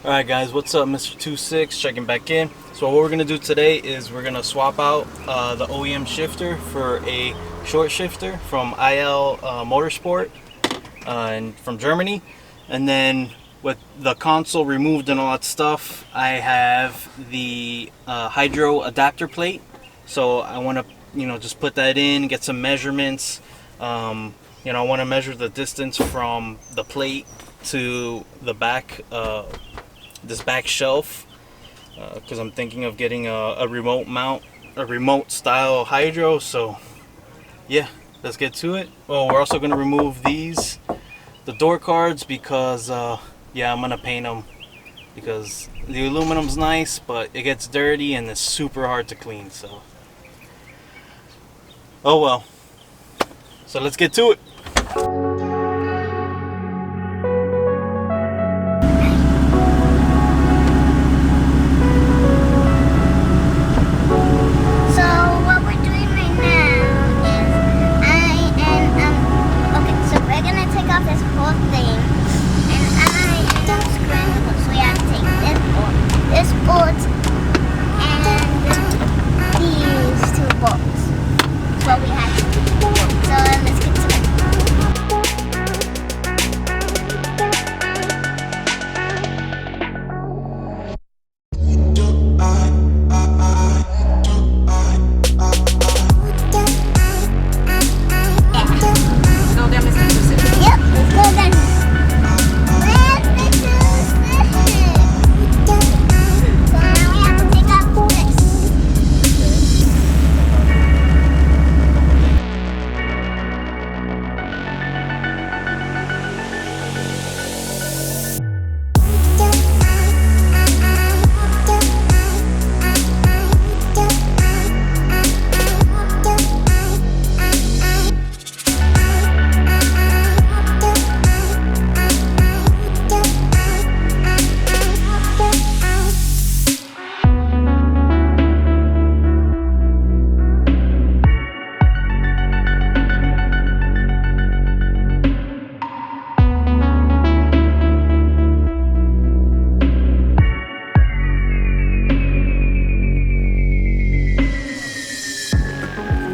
Alright guys, what's up? MR.TwoSix checking back in. So what we're going to do today is we're going to swap out the OEM shifter for a short shifter from IL Motorsport and from Germany. And then with the console removed and all that stuff, I have the hydro adapter plate. So I want to just put that in, get some measurements. I want to measure the distance from the plate to the back this back shelf, because I'm thinking of getting a remote mount, a remote style hydro. So yeah, let's get to it. Oh, we're also going to remove the door cards, because yeah, I'm going to paint them, because the aluminum's nice but it gets dirty and it's super hard to clean. So oh well, so let's get to it.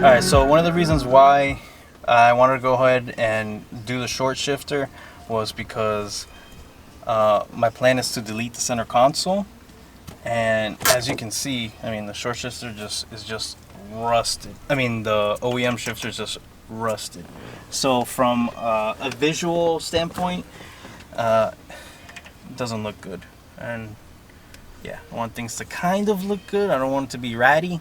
Alright, so one of the reasons why I wanted to go ahead and do the short shifter was because my plan is to delete the center console, and as you can see, I mean, the short shifter is just rusted. I mean, the OEM shifter is just rusted. So from a visual standpoint, it doesn't look good. And yeah, I want things to kind of look good. I don't want it to be ratty,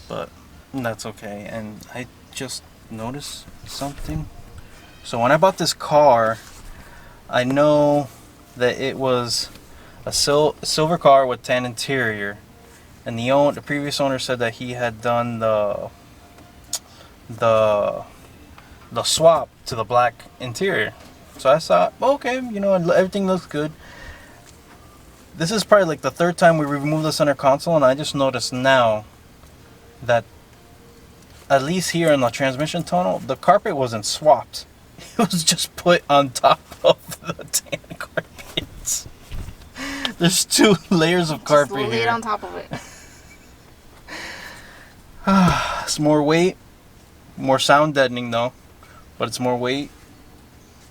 but that's okay. And I just noticed something. So when I bought this car, I know that it was a silver car with tan interior, and the previous owner said that he had done the swap to the black interior. So I thought, okay, everything looks good. This is probably like the third time we removed the center console, and I just noticed now that at least here in the transmission tunnel, the carpet wasn't swapped. It was just put on top of the tan carpet. There's 2 layers of carpet here. Just lay it on top of it. It's more weight, more sound deadening though, but it's more weight.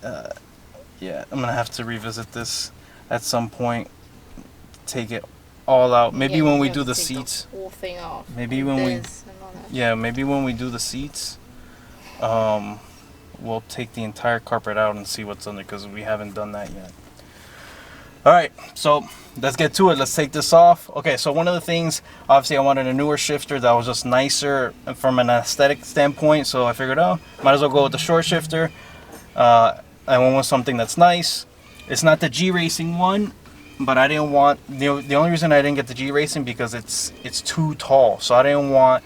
Yeah, I'm gonna have to revisit this at some point. Take it all out. Maybe when we do the seats. The whole thing off. Maybe when we. Yeah, maybe when we do the seats, we'll take the entire carpet out and see what's under, because we haven't done that yet. Alright, so let's get to it. Let's take this off. Okay, so one of the things, obviously I wanted a newer shifter that was just nicer from an aesthetic standpoint, so I figured, might as well go with the short shifter. I want something that's nice. It's not the G Racing one, but I didn't want, the only reason I didn't get the G Racing because it's too tall. So I don't want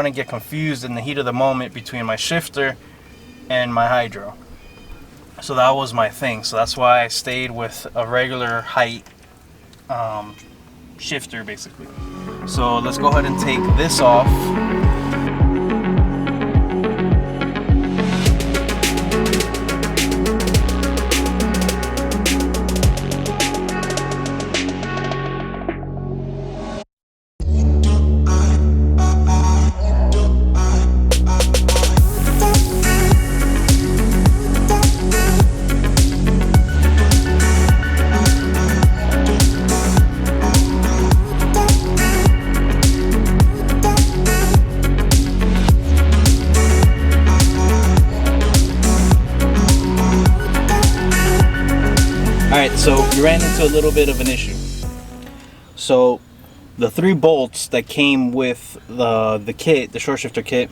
to get confused in the heat of the moment between my shifter and my hydro. So that was my thing. So that's why I stayed with a regular height shifter basically. So let's go ahead and take this off. we ran into a little bit of an issue. So the 3 bolts that came with the kit, the short shifter kit,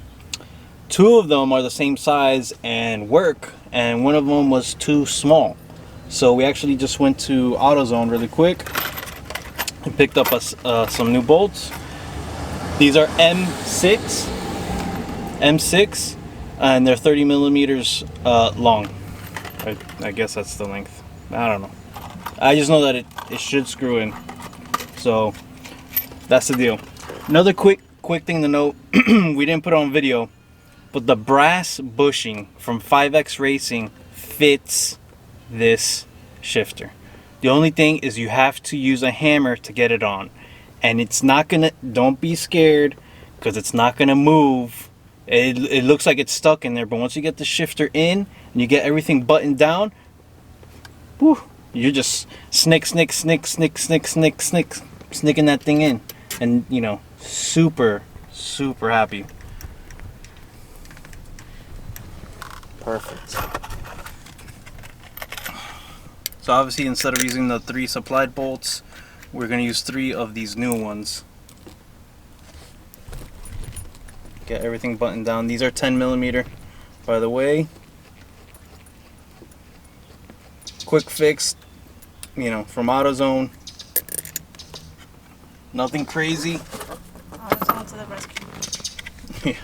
2 of them are the same size and work, and 1 of them was too small. So we actually just went to AutoZone really quick and picked up some new bolts. These are M6, and they're 30 millimeters long. I guess that's the length. I don't know. I just know that it should screw in. So that's the deal. Another quick thing to note, we didn't put it on video, but the brass bushing from 5X Racing fits this shifter. The only thing is you have to use a hammer to get it on, and it's not gonna, don't be scared, because it's not gonna move. It looks like it's stuck in there, but once you get the shifter in and you get everything buttoned down, whew, you're just snicking that thing in, and you know, super happy. Perfect. So obviously, instead of using the 3 supplied bolts, we're going to use 3 of these new ones. Get everything buttoned down. These are 10 millimeter, by the way. Quick fix, you know, from AutoZone. Nothing crazy. AutoZone to the rescue. Yeah.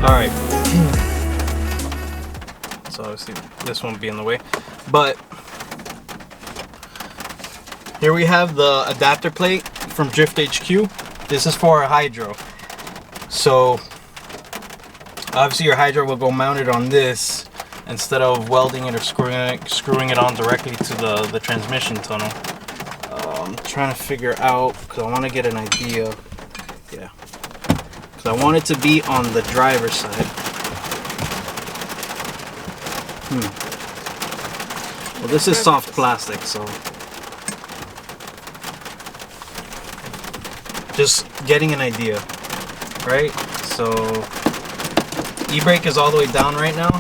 Alright, so obviously this won't be in the way, but here we have the adapter plate from Drift HQ. This is for a hydro. So obviously your hydro will go mounted on this instead of welding it or screwing it on directly to the transmission tunnel. I'm trying to figure out, because I want to get an idea. Yeah. I want it to be on the driver's side. Well, this is soft plastic, so just getting an idea, right? So e-brake is all the way down right now.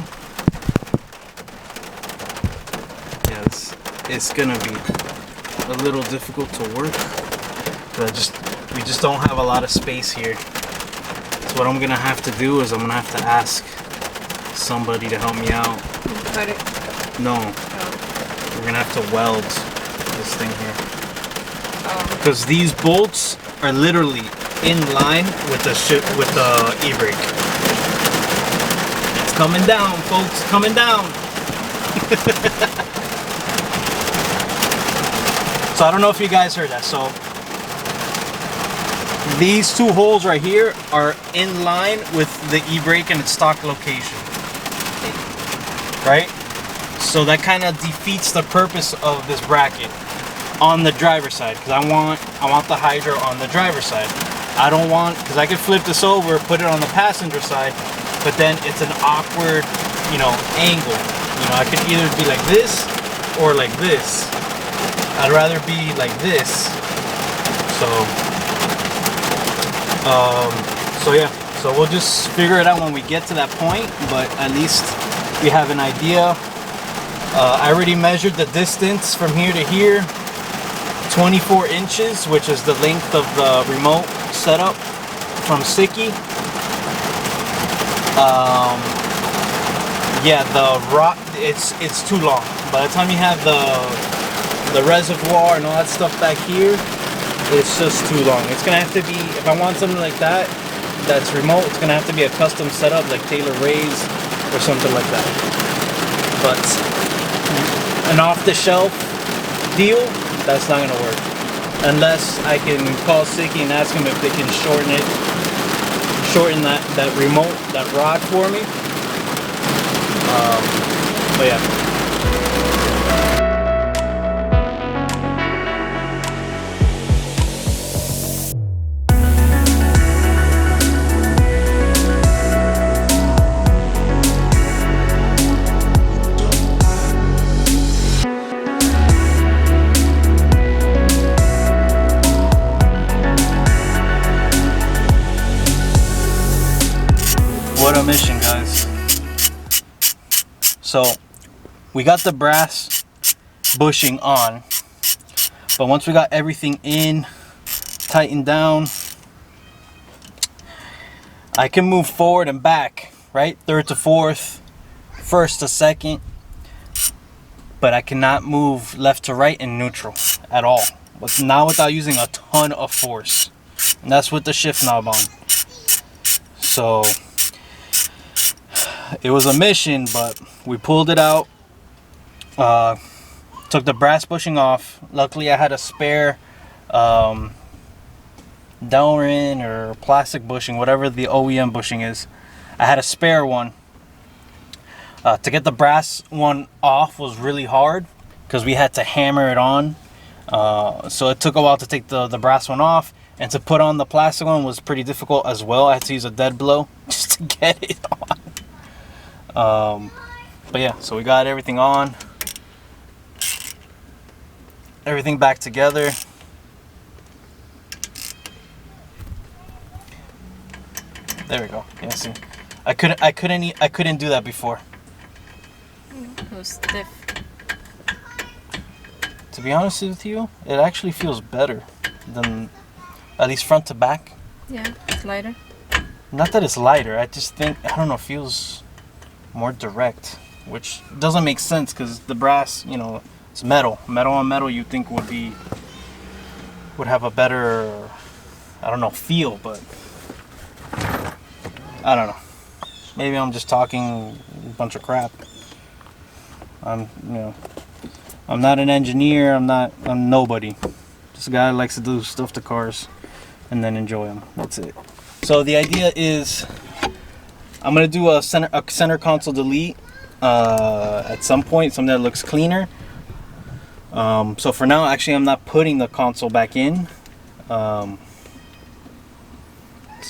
Yeah, it's gonna be a little difficult to work. We just don't have a lot of space here. What I'm gonna have to do is I'm gonna have to ask somebody to help me out. Cut it? No. Oh. We're gonna have to weld this thing here. Because these bolts are literally in line with the e-brake. It's coming down, folks. Coming down. So I don't know if you guys heard that. So these 2 holes right here are in line with the e-brake and its stock location, right? So that kind of defeats the purpose of this bracket on the driver's side, because I want the hydro on the driver's side. I don't want, because I could flip this over, put it on the passenger side, but then it's an awkward, you know, angle. You know, I could either be like this or like this. I'd rather be like this. So yeah, so we'll just figure it out when we get to that point, but at least we have an idea. I already measured the distance from here to here, 24 inches, which is the length of the remote setup from Sicky. Yeah, the rod, it's too long. By the time you have the reservoir and all that stuff back here, it's just too long. It's gonna have to be, if I want something like that, that's remote, it's gonna have to be a custom setup like Taylor Ray's or something like that. But an off-the-shelf deal, that's not gonna work. Unless I can call Sicky and ask him if they can shorten that remote, that rod for me. But yeah. So we got the brass bushing on, but once we got everything in, tightened down, I can move forward and back, right? Third to fourth, first to second, but I cannot move left to right in neutral at all. But not without using a ton of force. And that's with the shift knob on. So it was a mission, but we pulled it out. Took the brass bushing off. Luckily I had a spare Delrin or plastic bushing, whatever the OEM bushing is. I had a spare one. To get the brass one off was really hard because we had to hammer it on. So it took a while to take the brass one off, and to put on the plastic one was pretty difficult as well. I had to use a dead blow just to get it on. But yeah, so we got everything on, everything back together. There we go. Yeah, see, I couldn't do that before. It was stiff. To be honest with you, it actually feels better than, at least front to back. Yeah, it's lighter. Not that it's lighter, I just think, I don't know, it feels more direct, which doesn't make sense because the brass, you know, it's metal. Metal on metal you think would have a better, I don't know, feel, but I don't know. Maybe I'm just talking a bunch of crap. I'm not an engineer, I'm nobody. Just a guy who likes to do stuff to cars and then enjoy them. That's it. So the idea is I'm gonna do a center console delete at some point, something that looks cleaner. So for now, actually, I'm not putting the console back in. So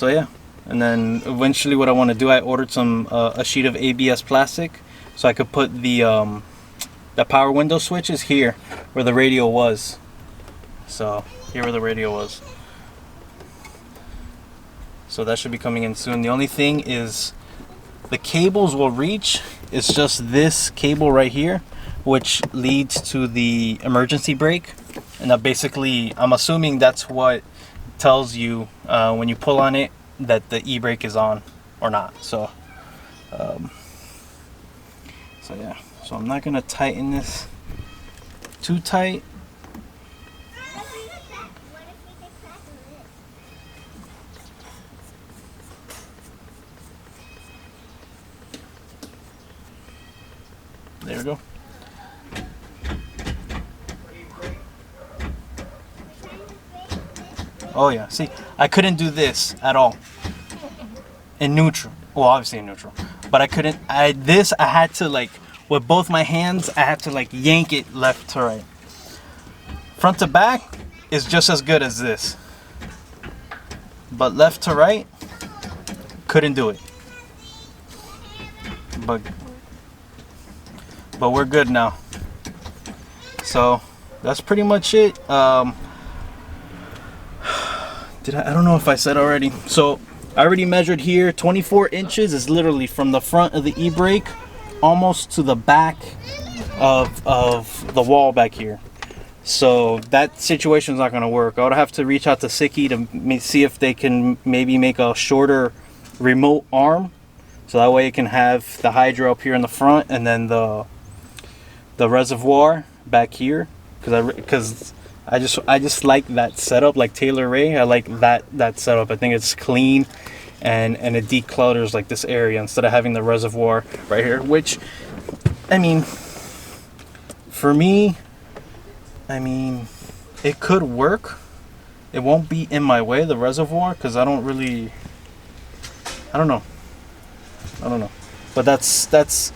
yeah, and then eventually, what I want to do, I ordered a sheet of ABS plastic so I could put the power window switches here where the radio was. So here where the radio was. So that should be coming in soon. The only thing is the cables will reach. It's just this cable right here, which leads to the emergency brake. And that basically, I'm assuming that's what tells you when you pull on it that the e-brake is on or not. So yeah. So I'm not gonna tighten this too tight. There we go. Oh yeah, see, I couldn't do this at all in neutral. Well, obviously in neutral, but I couldn't. I had to, like, with both my hands, I had to like yank it left to right. Front to back is just as good as this, but left to right, couldn't do it. But we're good now. So that's pretty much it. I don't know if I said already. So I already measured here. 24 inches is literally from the front of the e-brake almost to the back of the wall back here. So that situation's not gonna work. I would have to reach out to Sicky to see if they can maybe make a shorter remote arm, so that way it can have the hydro up here in the front and then the reservoir back here, because I just like that setup, like Taylor Ray. I like that setup. I think it's clean and it declutters like this area instead of having the reservoir right here, which, I mean, for me, I mean, it could work. It won't be in my way, the reservoir, because I don't know. But that's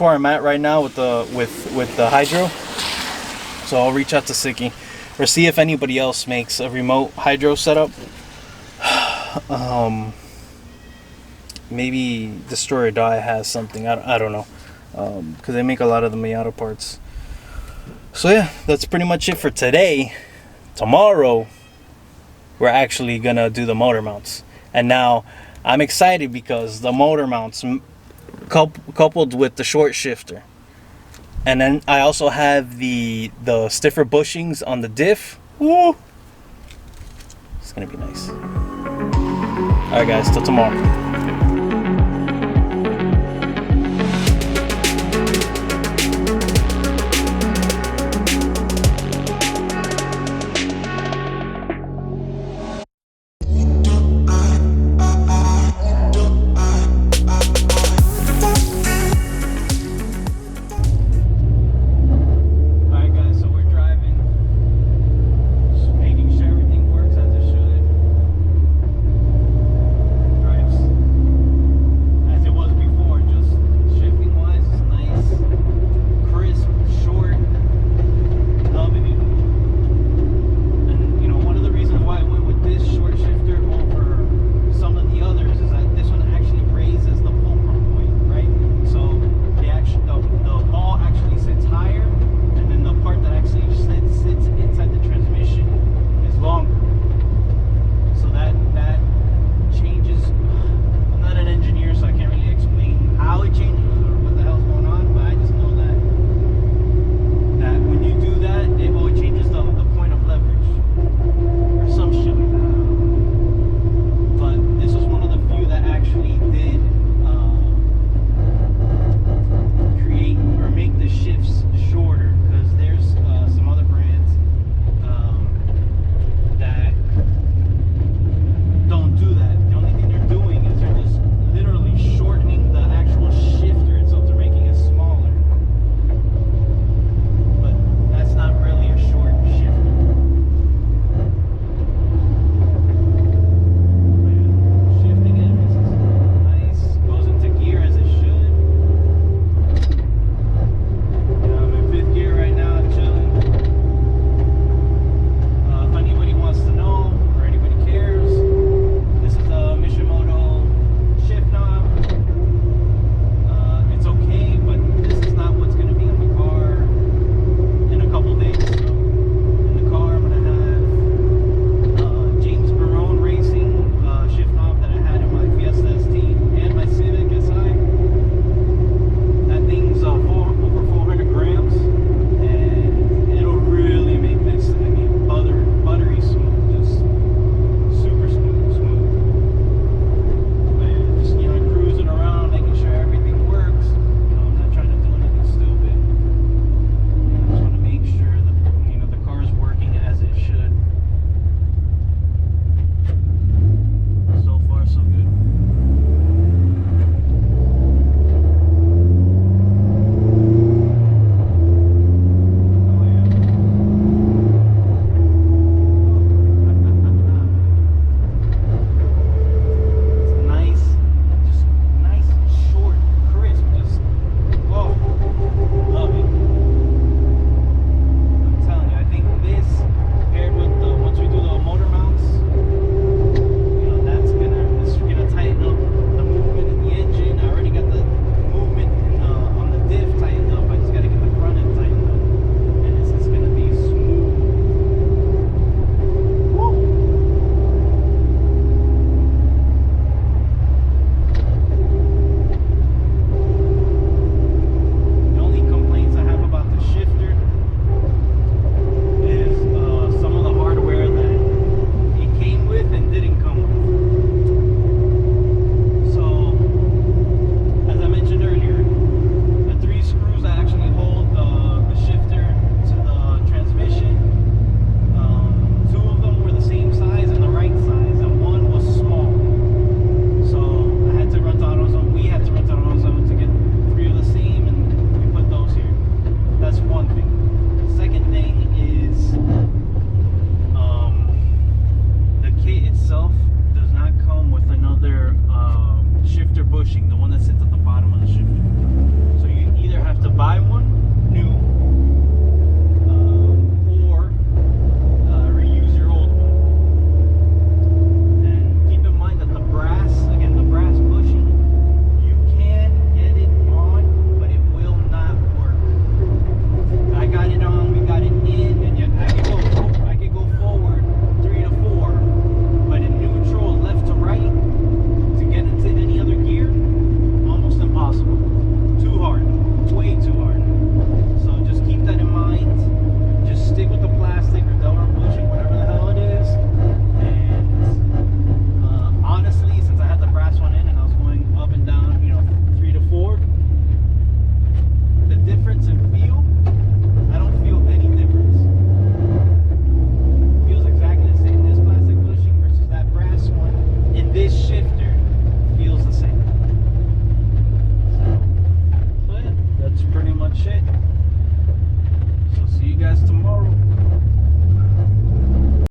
where I'm at right now with the hydro. So I'll reach out to Sicky or see if anybody else makes a remote hydro setup. Maybe Destroy or Die has something. I don't know, because they make a lot of the Miata parts. So yeah, that's pretty much it for today. Tomorrow we're actually gonna do the motor mounts, and now I'm excited because the motor mounts coupled with the short shifter, And then I also have the stiffer bushings on the diff. Woo! It's gonna be nice. All right, guys. Till tomorrow.